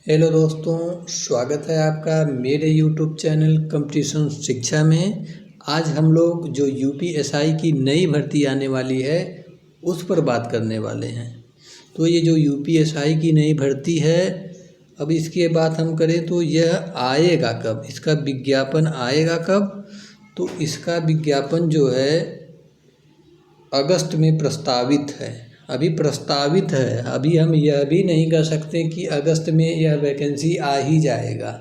Hello दोस्तों, स्वागत है आपका मेरे यूट्यूब चैनल कंपटीशन शिक्षा में। आज हम लोग जो यूपीएसआई की नई भर्ती आने वाली है उस पर बात करने वाले हैं। तो ये जो यूपीएसआई की नई भर्ती है, अब इसके बात हम करें तो यह आएगा कब, इसका विज्ञापन आएगा कब। तो इसका विज्ञापन जो है अगस्त में प्रस्तावित है। अभी प्रस्तावित है, अभी हम यह भी नहीं कह सकते कि अगस्त में यह वैकेंसी आ ही जाएगा।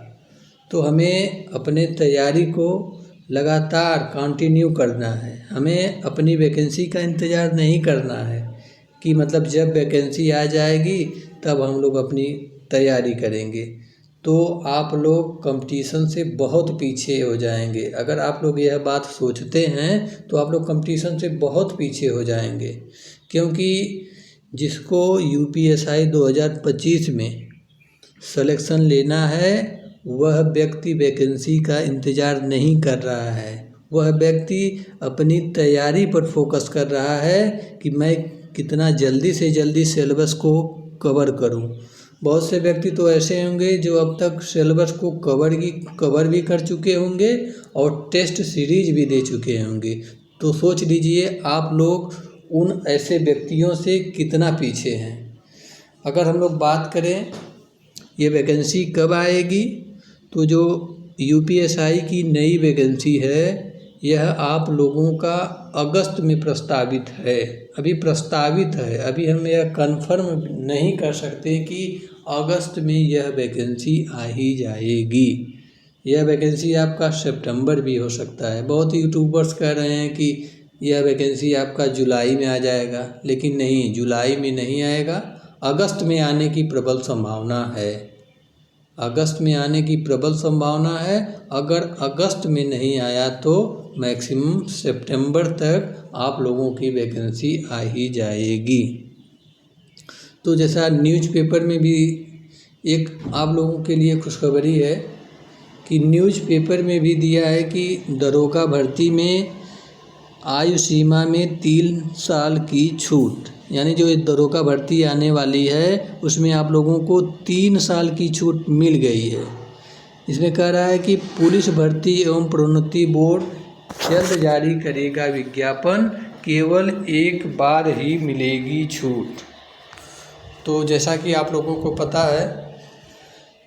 तो हमें अपने तैयारी को लगातार कंटिन्यू करना है। हमें अपनी वैकेंसी का इंतज़ार नहीं करना है कि मतलब जब वैकेंसी आ जाएगी तब हम लोग अपनी तैयारी करेंगे। तो आप लोग कंपटीशन से बहुत पीछे हो जाएंगे। अगर आप लोग यह बात सोचते हैं तो आप लोग कंपटीशन से बहुत पीछे हो जाएंगे, क्योंकि जिसको यूपीएसआई 2025 में सिलेक्शन लेना है वह व्यक्ति वैकेंसी का इंतज़ार नहीं कर रहा है। वह व्यक्ति अपनी तैयारी पर फोकस कर रहा है कि मैं कितना जल्दी से जल्दी सिलेबस को कवर करूं। बहुत से व्यक्ति तो ऐसे होंगे जो अब तक सिलेबस को कवर भी कर चुके होंगे और टेस्ट सीरीज भी दे चुके होंगे। तो सोच लीजिए आप लोग उन ऐसे व्यक्तियों से कितना पीछे हैं। अगर हम लोग बात करें ये वैकेंसी कब आएगी, तो जो यूपीएसआई की नई वैकेंसी है यह आप लोगों का अगस्त में प्रस्तावित है। अभी प्रस्तावित है, अभी हम यह कंफर्म नहीं कर सकते कि अगस्त में यह वैकेंसी आ ही जाएगी। यह वैकेंसी आपका सितंबर भी हो सकता है। बहुत यूट्यूबर्स कह रहे हैं कि यह वैकेंसी आपका जुलाई में आ जाएगा, लेकिन नहीं, जुलाई में नहीं आएगा। अगस्त में आने की प्रबल संभावना है। अगस्त में आने की प्रबल संभावना है। अगर अगस्त में नहीं आया तो मैक्सिमम सितंबर तक आप लोगों की वैकेंसी आ ही जाएगी। तो जैसा न्यूज़पेपर में भी एक आप लोगों के लिए खुशखबरी है कि न्यूज़पेपर में भी दिया है कि दरोगा भर्ती में आयु सीमा में 3 साल की छूट, यानी जो दरोगा भर्ती आने वाली है उसमें आप लोगों को 3 साल की छूट मिल गई है। इसमें कह रहा है कि पुलिस भर्ती एवं प्रोन्नति बोर्ड जल्द जारी करेगा विज्ञापन, केवल एक बार ही मिलेगी छूट। तो जैसा कि आप लोगों को पता है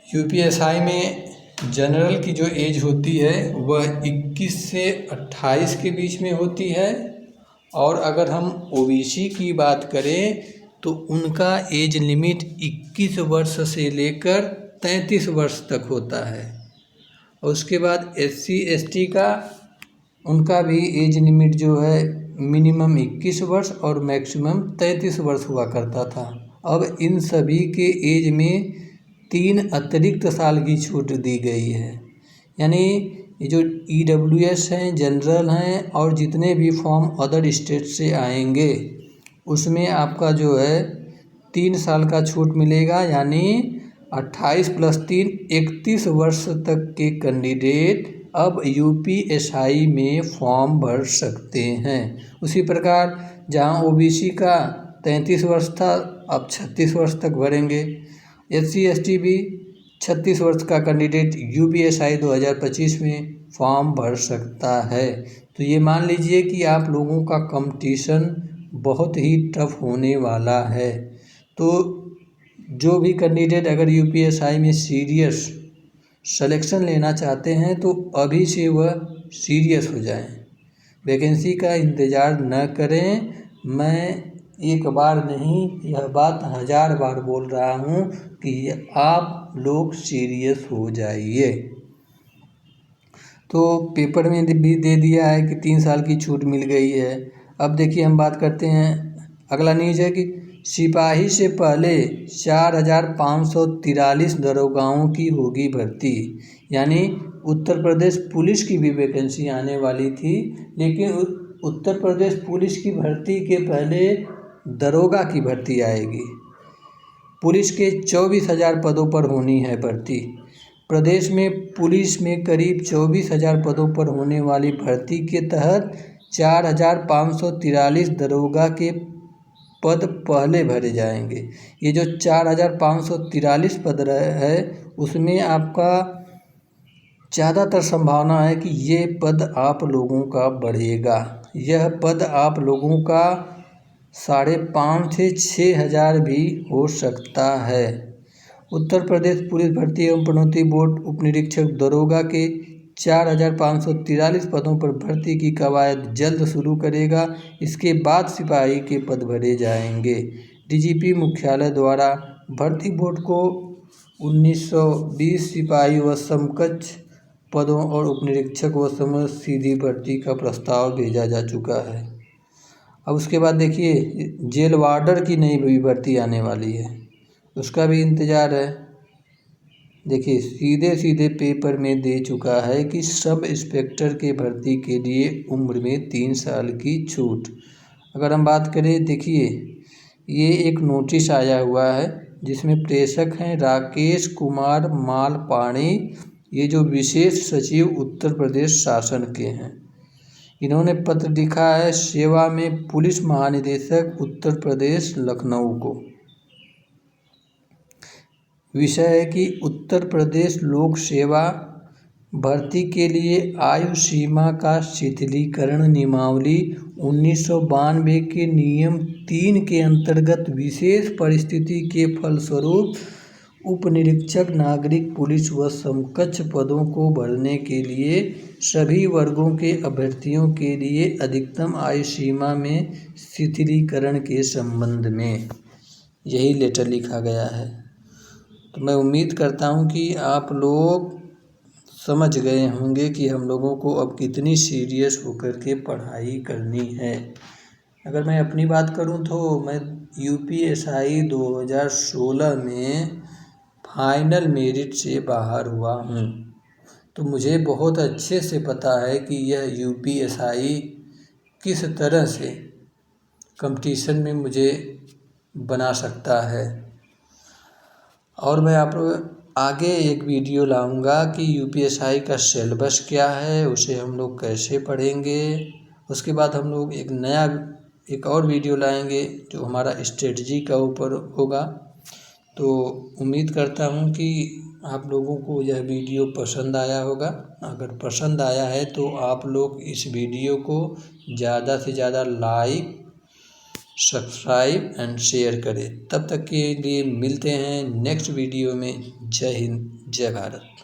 यूपीएसआई में जनरल की जो एज होती है वह 21 से 28 के बीच में होती है, और अगर हम ओबीसी की बात करें तो उनका एज लिमिट 21 वर्ष से लेकर 33 वर्ष तक होता है। और उसके बाद एससी एसटी का उनका भी एज लिमिट जो है मिनिमम 21 वर्ष और मैक्सिमम 33 वर्ष हुआ करता था। अब इन सभी के एज में 3 अतिरिक्त साल की छूट दी गई है। यानी ये जो ईडब्ल्यूएस हैं, जनरल हैं और जितने भी फॉर्म अदर स्टेट से आएंगे उसमें आपका जो है 3 साल का छूट मिलेगा। यानी 28 + 3 31 वर्ष तक के कैंडिडेट अब यूपीएसआई में फॉर्म भर सकते हैं। उसी प्रकार जहां ओबीसी का 33 वर्ष था अब 36 वर्ष तक भरेंगे। एससी एसटी भी 36 वर्ष का कैंडिडेट यूपीएसआई 2025 में फॉर्म भर सकता है। तो ये मान लीजिए कि आप लोगों का कंपटीशन बहुत ही टफ होने वाला है। तो जो भी कैंडिडेट अगर यूपीएसआई में सीरियस सिलेक्शन लेना चाहते हैं तो अभी से वह सीरियस हो जाएं, वैकेंसी का इंतज़ार न करें। मैं एक बार नहीं, यह बात 1000 बार बोल रहा हूँ कि आप लोग सीरियस हो जाइए। तो पेपर में भी दे दिया है कि 3 साल की छूट मिल गई है। अब देखिए हम बात करते हैं, अगला न्यूज़ है कि सिपाही से पहले 4543 दरोगाओं की होगी भर्ती। यानी उत्तर प्रदेश पुलिस की भी वैकेंसी आने वाली थी, लेकिन उत्तर प्रदेश पुलिस की भर्ती के पहले दरोगा की भर्ती आएगी। पुलिस के 24,000 पदों पर होनी है भर्ती। प्रदेश में पुलिस में करीब 24,000 पदों पर होने वाली भर्ती के तहत 4,543 दरोगा के पद पहले भरे जाएंगे। ये जो 4543 पद है उसमें आपका ज़्यादातर संभावना है कि ये पद आप लोगों का बढ़ेगा। यह पद आप लोगों का 5,500 से 6,000 भी हो सकता है। उत्तर प्रदेश पुलिस भर्ती एवं प्रोन्नति बोर्ड उपनिरीक्षक दरोगा के 4,543 पदों पर भर्ती की कवायद जल्द शुरू करेगा। इसके बाद सिपाही के पद भरे जाएंगे। डीजीपी मुख्यालय द्वारा भर्ती बोर्ड को 1920 सिपाही व समकक्ष पदों और उपनिरीक्षक व समस्त सीधी भर्ती का प्रस्ताव भेजा जा चुका है। अब उसके बाद देखिए जेल वार्डर की नई भी भर्ती आने वाली है, उसका भी इंतज़ार है। देखिए सीधे पेपर में दे चुका है कि सब इंस्पेक्टर के भर्ती के लिए उम्र में 3 साल की छूट। अगर हम बात करें, देखिए ये एक नोटिस आया हुआ है जिसमें प्रेषक हैं राकेश कुमार मालपाणी, ये जो विशेष सचिव उत्तर प्रदेश शासन के हैं। इन्होंने पत्र लिखा है सेवा में पुलिस महानिदेशक उत्तर प्रदेश लखनऊ को। विषय है कि उत्तर प्रदेश लोक सेवा भर्ती के लिए आयु सीमा का शिथिलीकरण नियमावली 1992 के नियम 3 के अंतर्गत विशेष परिस्थिति के फलस्वरूप उपनिरीक्षक नागरिक पुलिस व समकक्ष पदों को भरने के लिए सभी वर्गों के अभ्यर्थियों के लिए अधिकतम आयु सीमा में शिथिलीकरण के संबंध में यही लेटर लिखा गया है। तो मैं उम्मीद करता हूँ कि आप लोग समझ गए होंगे कि हम लोगों को अब कितनी सीरियस होकर के पढ़ाई करनी है। अगर मैं अपनी बात करूँ तो मैं यूपीएसआई 2016 में फाइनल मेरिट से बाहर हुआ हूँ, तो मुझे बहुत अच्छे से पता है कि यह यूपीएसआई किस तरह से कंपटीशन में मुझे बना सकता है। और मैं आप आगे एक वीडियो लाऊंगा कि यूपीएसआई का सिलेबस क्या है, उसे हम लोग कैसे पढ़ेंगे। उसके बाद हम लोग एक और वीडियो लाएंगे जो हमारा स्ट्रेटजी का ऊपर होगा। तो उम्मीद करता हूँ कि आप लोगों को यह वीडियो पसंद आया होगा। अगर पसंद आया है तो आप लोग इस वीडियो को ज़्यादा से ज़्यादा लाइक, सब्सक्राइब एंड शेयर करें। तब तक के लिए मिलते हैं नेक्स्ट वीडियो में। जय हिंद, जय भारत।